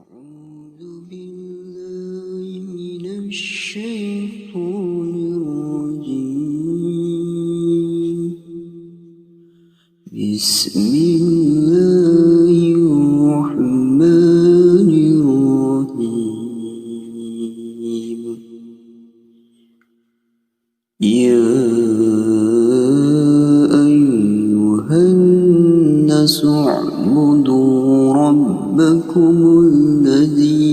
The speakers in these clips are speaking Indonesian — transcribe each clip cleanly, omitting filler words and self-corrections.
أعوذ بالله من الشيطان الرجيم بسم الله الرحمن الرحيم يا أيها الناس اعبدوا ربكم الذي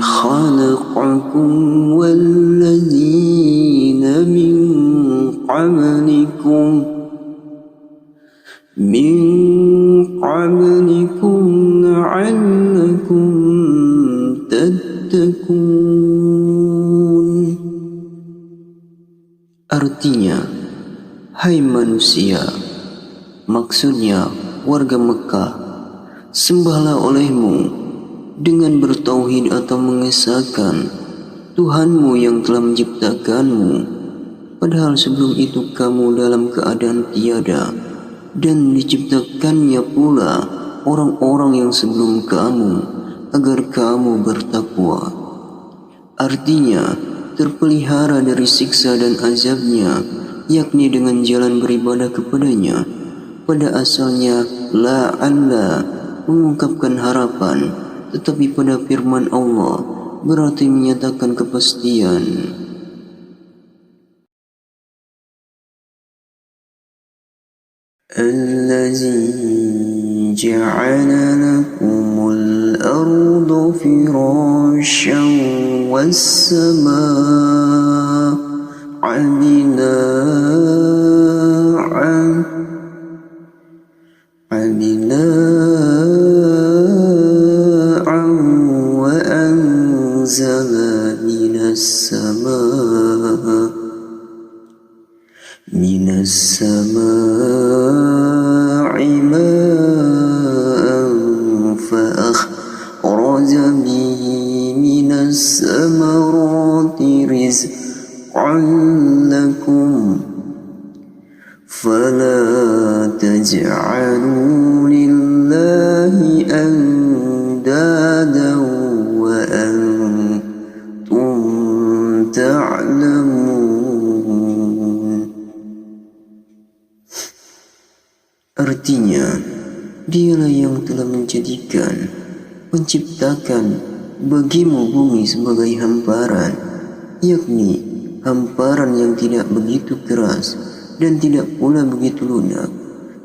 خلقكم والذين من قبلكم لعلكم تتقون. Artinya, hai manusia, maksudnya warga Mekah, sembahlah olehmu dengan bertauhid atau mengesahkan Tuhanmu yang telah menciptakanmu, padahal sebelum itu kamu dalam keadaan tiada, dan diciptakannya pula orang-orang yang sebelum kamu agar kamu bertakwa. Artinya, terpelihara dari siksa dan azabnya, yakni dengan jalan beribadah kepadanya. Pada asalnya la'alla mengungkapkan harapan, tetapi pada firman Allah berarti menyatakan kepastian. Allazi ja'ala lakumul arda firasyan was-samaa'a bina'an wa anzala minas samaa'i ma'an fa akhraja bihi minas samarati rizqan lakum fala taj'alu lillahi andadan wa antum ta'lamun. Artinya, dialah yang telah menciptakan bagimu bumi sebagai hamparan, yakni hamparan yang tidak begitu keras dan tidak pula begitu lunak,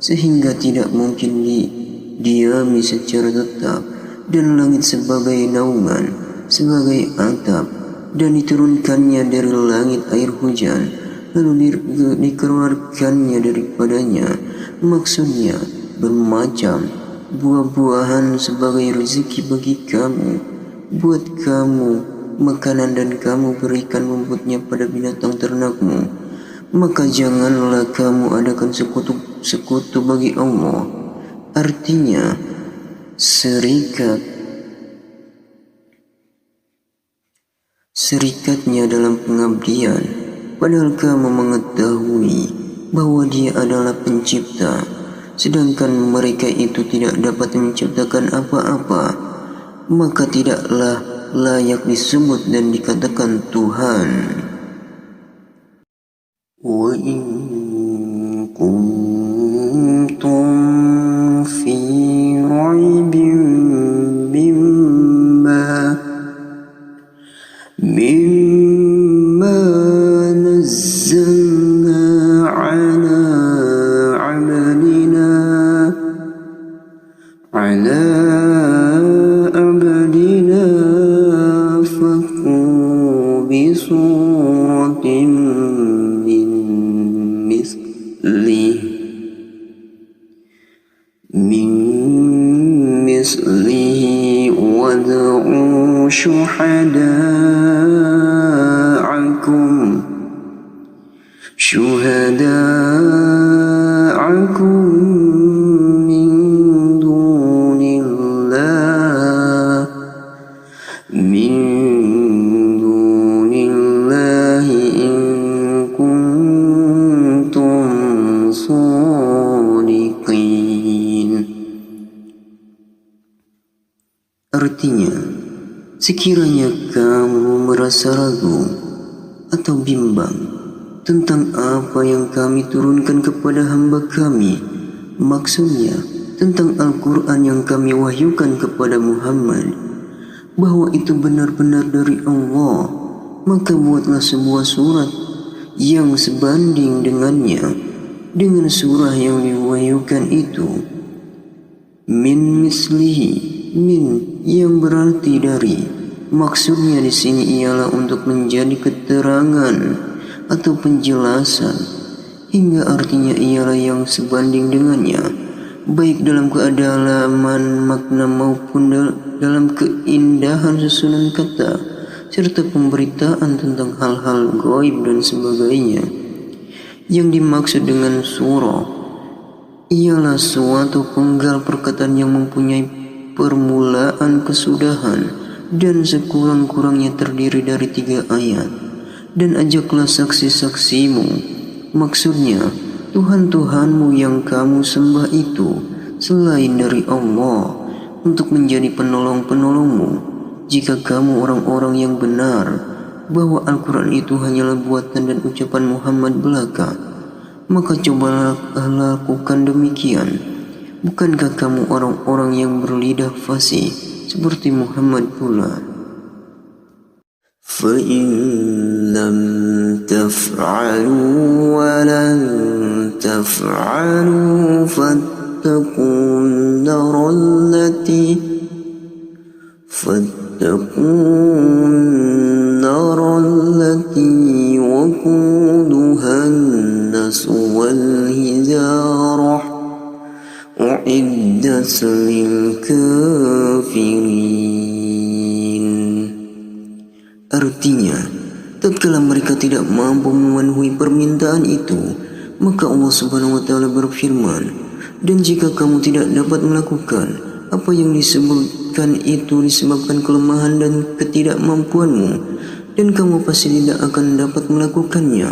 sehingga tidak mungkin didiami secara tetap, dan langit sebagai naungan, sebagai atap, dan diturunkannya dari langit air hujan, lalu dikeluarkannya daripadanya, maksudnya bermacam buah-buahan sebagai rezeki bagi kamu, buat kamu makanan, dan kamu berikan rumputnya pada binatang ternakmu. Maka janganlah kamu adakan sekutu bagi Allah. Artinya, serikatnya dalam pengabdian, padahal kamu mengetahui bahwa Dia adalah pencipta, sedangkan mereka itu tidak dapat menciptakan apa-apa, maka tidaklah layak disebut dan dikatakan Tuhan. Wa in kuntum fi raibin mimma nazzalna ala abdina faqu bi suratin min mislihi wad'u syuhada'akum min dunillahi in kuntum صادقين. Artinya, sekiranya kamu merasa ragu atau bimbang tentang apa yang kami turunkan kepada hamba kami, maksudnya tentang Al-Quran yang kami wahyukan kepada Muhammad, bahwa itu benar-benar dari Allah, maka buatlah sebuah surat yang sebanding dengannya dengan surah yang diwahyukan itu. Min mislihi, min yang berarti dari, maksudnya di sini ialah untuk menjadi keterangan atau penjelasan, hingga artinya ialah yang sebanding dengannya, baik dalam kedalaman makna maupun dalam keindahan susunan kata, serta pemberitaan tentang hal-hal gaib dan sebagainya. Yang dimaksud dengan surah ialah suatu penggal perkataan yang mempunyai permulaan kesudahan dan sekurang-kurangnya terdiri dari 3 ayat. Dan ajaklah saksi-saksimu, maksudnya Tuhan-Tuhanmu yang kamu sembah itu selain dari Allah, untuk menjadi penolong-penolongmu jika kamu orang-orang yang benar bahwa Al-Quran itu hanyalah buatan dan ucapan Muhammad belaka. Maka cobalah lakukan demikian. Bukankah kamu orang-orang yang berlidah fasih seperti Muhammad pula? فَإِن لَّمْ تَفْعَلُوا وَلَن تَفْعَلُوا فَاتَّقُوا النَّارَ الَّتِي وَقُودُهَا النَّاسُ وَالْحِجَارَةُ أُعِدَّتْ لِلْكَافِرِينَ. Artinya, tatkala mereka tidak mampu memenuhi permintaan itu, maka Allah Subhanahu wa Ta'ala berfirman, dan jika kamu tidak dapat melakukan apa yang disebutkan itu disebabkan kelemahan dan ketidakmampuanmu, dan kamu pasti tidak akan dapat melakukannya,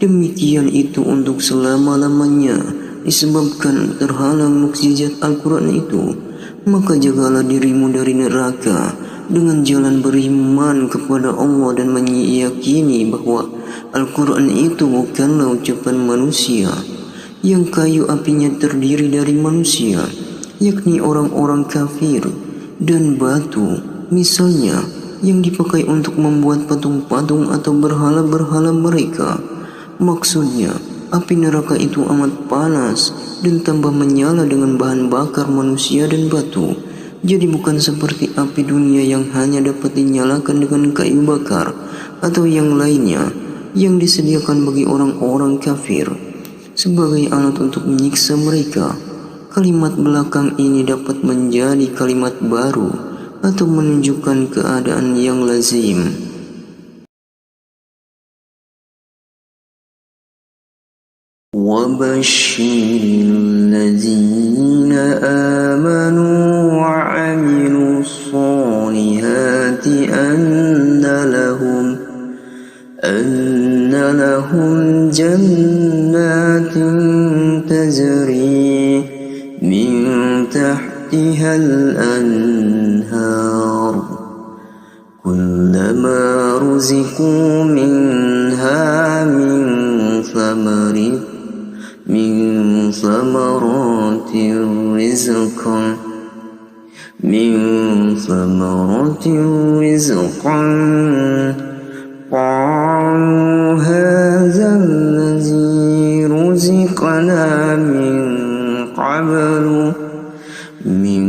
demikian itu untuk selama-lamanya disebabkan terhalang mukjizat Al-Quran itu, maka jagalah dirimu dari neraka dengan jalan beriman kepada Allah dan meyakini bahwa Al-Quran itu bukanlah ucapan manusia yang kayu apinya terdiri dari manusia, yakni orang-orang kafir, dan batu misalnya yang dipakai untuk membuat patung-patung atau berhala-berhala mereka. Maksudnya, api neraka itu amat panas dan tambah menyala dengan bahan bakar manusia dan batu. Jadi bukan seperti api dunia yang hanya dapat dinyalakan dengan kayu bakar atau yang lainnya yang disediakan bagi orang-orang kafir sebagai alat untuk menyiksa mereka. Kalimat belakang ini dapat menjadi kalimat baru atau menunjukkan keadaan yang lazim. وَبَشِّرِ الَّذِينَ آمَنُوا وَعَمِلُوا الصَّالِحَاتِ أَنَّ لَهُمْ جَنَّاتٍ تَجْرِي مِنْ تَحْتِهَا الْأَنْهَارُ كُلَّمَا رُزِقُوا مِنْهَا من ثمرات رزقا قالوا هذا الذي رزقنا من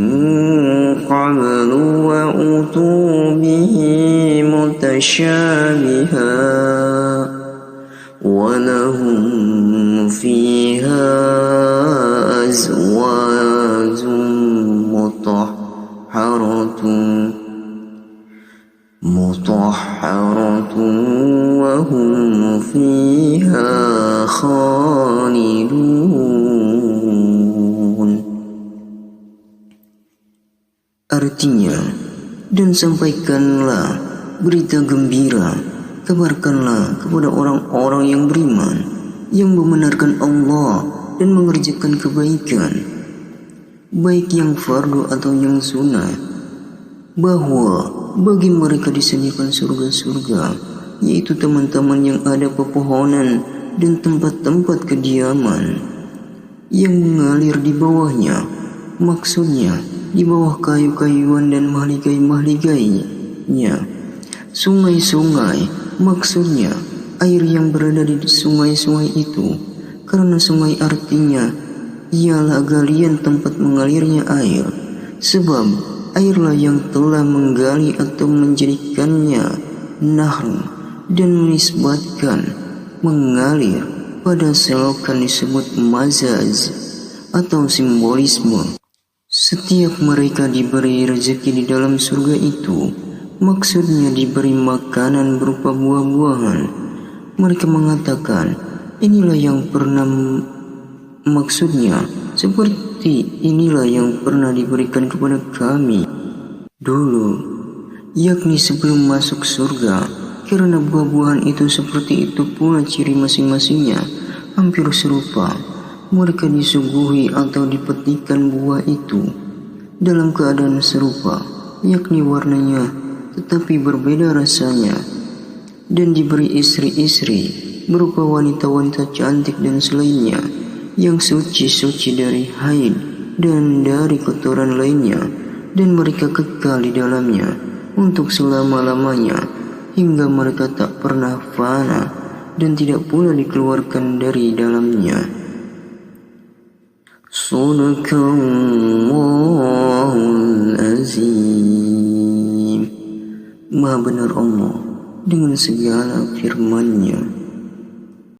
قبل وأتوا به متشابها ولهم فيها أزواج مطهرة وهم فيها خالدون. Artinya, dan sampaikanlah berita gembira, kabarkanlah kepada orang-orang yang beriman, yang membenarkan Allah dan mengerjakan kebaikan, baik yang fardu atau yang sunnah, bahwa bagi mereka disediakan surga-surga, yaitu teman-teman yang ada pepohonan dan tempat-tempat kediaman yang mengalir di bawahnya. Maksudnya di bawah kayu-kayuan dan mahligai-mahligainya. Sungai-sungai, maksudnya air yang berada di sungai-sungai itu, karena sungai artinya ialah galian tempat mengalirnya air, sebab airlah yang telah menggali atau menjadikannya nahr dan menisbatkan mengalir pada selokan disebut mazaz atau simbolisme. Setiap mereka diberi rezeki di dalam surga itu, maksudnya diberi makanan berupa buah-buahan. Mereka mengatakan, inilah yang pernah, maksudnya seperti inilah yang pernah diberikan kepada kami dulu, yakni sebelum masuk surga. Karena buah-buahan itu seperti itu pula ciri masing-masingnya, hampir serupa. Mereka disuguhi atau dipetikan buah itu dalam keadaan serupa, yakni warnanya, tetapi berbeda rasanya. Dan diberi istri-istri berupa wanita-wanita cantik dan selainnya, yang suci-suci dari haid dan dari kotoran lainnya, dan mereka kekal di dalamnya untuk selama-lamanya, hingga mereka tak pernah fana dan tidak pula dikeluarkan dari dalamnya. Sadaqallahul azim. Maha benar Allah dengan segala firman-Nya.